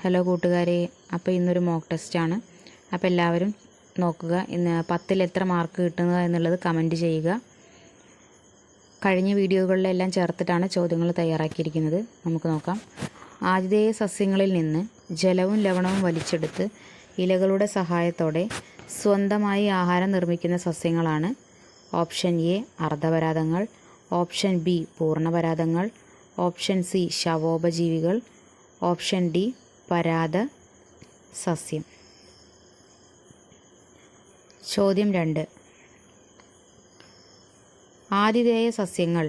Hello കൂട്ടുകാരെ, അപ്പോൾ ഇന്നൊരു മോക്ക് ടെസ്റ്റാണ്. അപ്പോൾ എല്ലാവരും നോക്കുക. ഇന്ന് 10ൽ എത്ര മാർക്ക് കിട്ടുക എന്നുള്ളത് കമൻറ്റ് ചെയ്യുക. കഴിഞ്ഞ വീഡിയോകളിലെല്ലാം ചേർത്തിട്ടാണ് ചോദ്യങ്ങൾ തയ്യാറാക്കിയിരിക്കുന്നത്. നമുക്ക് നോക്കാം. ആതിഥേയ സസ്യങ്ങളിൽ നിന്ന് ജലവും ലവണവും വലിച്ചെടുത്ത് ഇലകളുടെ സഹായത്തോടെ സ്വന്തമായി ആഹാരം നിർമ്മിക്കുന്ന സസ്യങ്ങളാണ് ഓപ്ഷൻ എ അർദ്ധപരാദങ്ങൾ, ഓപ്ഷൻ ബി പൂർണ്ണപരാദങ്ങൾ, ഓപ്ഷൻ സി ശവോപജീവികൾ, ഓപ്ഷൻ ഡി പരാദ സസ്യം. ചോദ്യം 2. ആതിഥേയ സസ്യങ്ങൾ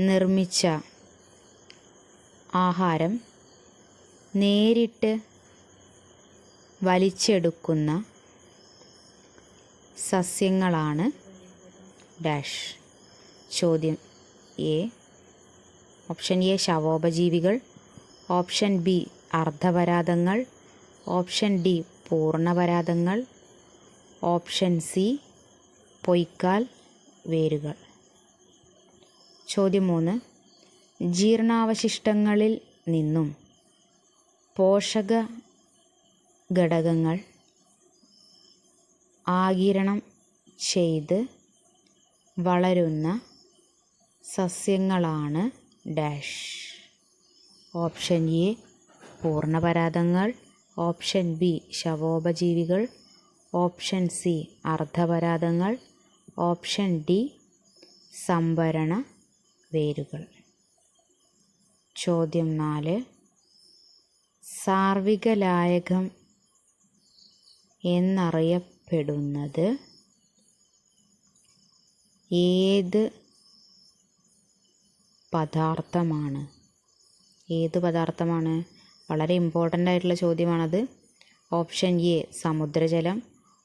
നിർമ്മിച്ച ആഹാരം നേരിട്ട് വലിച്ചെടുക്കുന്ന സസ്യങ്ങളാണ് ഡാഷ്. ചോദ്യം എ ഓപ്ഷൻ എ ശവോപജീവികൾ, ഓപ്ഷൻ ബി അർദ്ധപരാദങ്ങൾ, ഓപ്ഷൻ ഡി പൂർണ്ണപരാദങ്ങൾ, ഓപ്ഷൻ സി പൊയ്ക്കാൽ വേരുകൾ. ചോദ്യം 3. ജീർണാവശിഷ്ടങ്ങളിൽ നിന്നും പോഷക ഘടകങ്ങൾ ആഗിരണം ചെയ്ത് വളരുന്ന സസ്യങ്ങളാണ് ഡാഷ്. ഓപ്ഷൻ എ പൂർണ്ണപരാദങ്ങൾ, ഓപ്ഷൻ ബി ശവോപജീവികൾ, ഓപ്ഷൻ സി അർദ്ധപരാദങ്ങൾ, ഓപ്ഷൻ ഡി സംഭരണ വേരുകൾ. ചോദ്യം 4. സാർവിക ലായകം എന്നറിയപ്പെടുന്നത് ഏത് പദാർത്ഥമാണ്? വളരെ ഇമ്പോർട്ടൻ്റ് ആയിട്ടുള്ള ചോദ്യമാണത്. ഓപ്ഷൻ എ സമുദ്രജലം,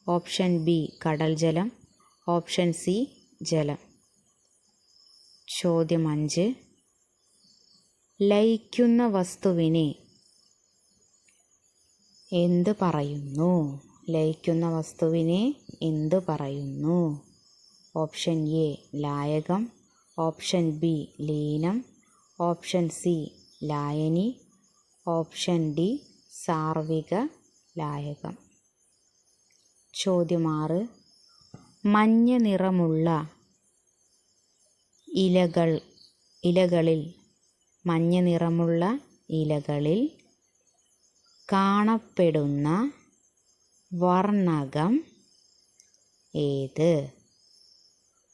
ഓപ്ഷൻ ബി കടൽ ജലം, ഓപ്ഷൻ സി ജലം. ചോദ്യം 5. ലയിക്കുന്ന വസ്തുവിനെ എന്ത് പറയുന്നു? ഓപ്ഷൻ എ ലായകം, ഓപ്ഷൻ ബി ലീനം, ഓപ്ഷൻ സി ലായനി, ഓപ്ഷൻ ഡി സാർവിക ലായകം. ചോദ്യം 6. മഞ്ഞ നിറമുള്ള ഇലകളിൽ കാണപ്പെടുന്ന വർണ്ണകം ഏത്?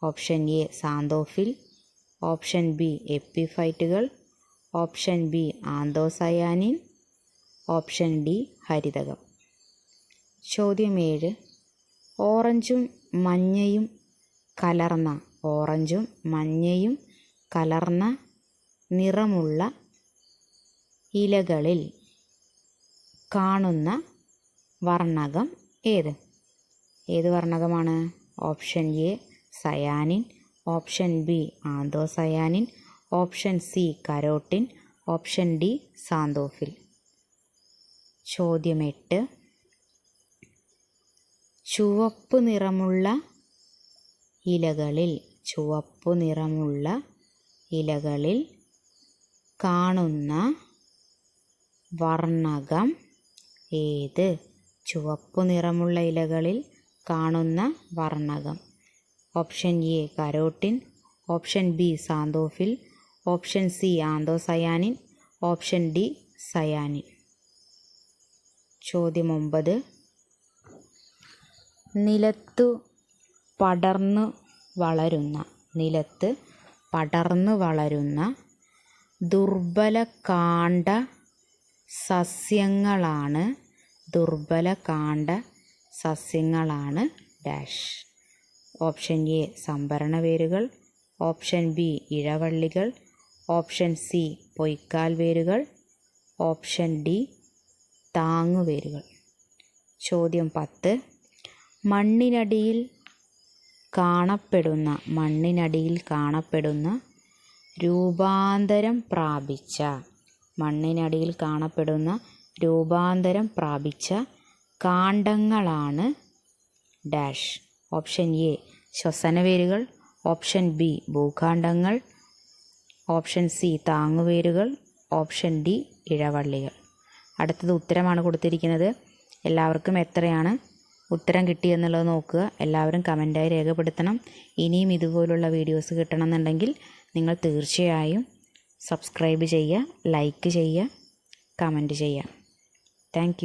Option A xanthophyll, option B എപ്പിഫൈറ്റുകൾ, option B anthocyanin, option D ഹരിതകം. ചോദ്യം 7. ഓറഞ്ചും മഞ്ഞയും കലർന്ന നിറമുള്ള ഇലകളിൽ കാണുന്ന വർണ്ണകം ഏത് വർണ്ണകമാണ്? Option A cyanin, option B anthocyanin, option C carotene, option D xanthophyll. ചോദ്യം 8. ചുവപ്പ് നിറമുള്ള ഇലകളിൽ കാണുന്ന വർണ്ണകം ഏത്? Option A carotene, option B xanthophyll, option C anthocyanin, option D cyanin. ചോദ്യം 9. നിലത്ത് പടർന്നു വളരുന്ന ദുർബലകാണ്ഡ സസ്യങ്ങളാണ് ഡാഷ്. ഓപ്ഷൻ എ സംഭരണ വേരുകൾ, ഓപ്ഷൻ ബി ഇഴവള്ളികൾ, ഓപ്ഷൻ സി പൊയ്ക്കാൽ വേരുകൾ, ഓപ്ഷൻ ഡി താങ്ങുവേരുകൾ. ചോദ്യം 10. മണ്ണിനടിയിൽ കാണപ്പെടുന്ന രൂപാന്തരം പ്രാപിച്ച കാണ്ഡങ്ങളാണ് ഡാഷ്. ഓപ്ഷൻ എ ശ്വസനവേരുകൾ, ഓപ്ഷൻ ബി ഭൂഖണ്ഡങ്ങൾ, ഓപ്ഷൻ സി താങ്ങുവേരുകൾ, ഓപ്ഷൻ ഡി ഇഴവള്ളികൾ. അടുത്തത് ഉത്തരമാണ് കൊടുത്തിരിക്കുന്നത്. എല്ലാവർക്കും എത്രയാണ് ഉത്തരം കിട്ടിയെന്നുള്ളത് നോക്കുക. എല്ലാവരും കമൻറ്റായി രേഖപ്പെടുത്തണം. ഇനിയും ഇതുപോലുള്ള വീഡിയോസ് കിട്ടണമെന്നുണ്ടെങ്കിൽ നിങ്ങൾ തീർച്ചയായും സബ്സ്ക്രൈബ് ചെയ്യുക, ലൈക്ക് ചെയ്യുക, കമൻറ്റ് ചെയ്യുക. താങ്ക്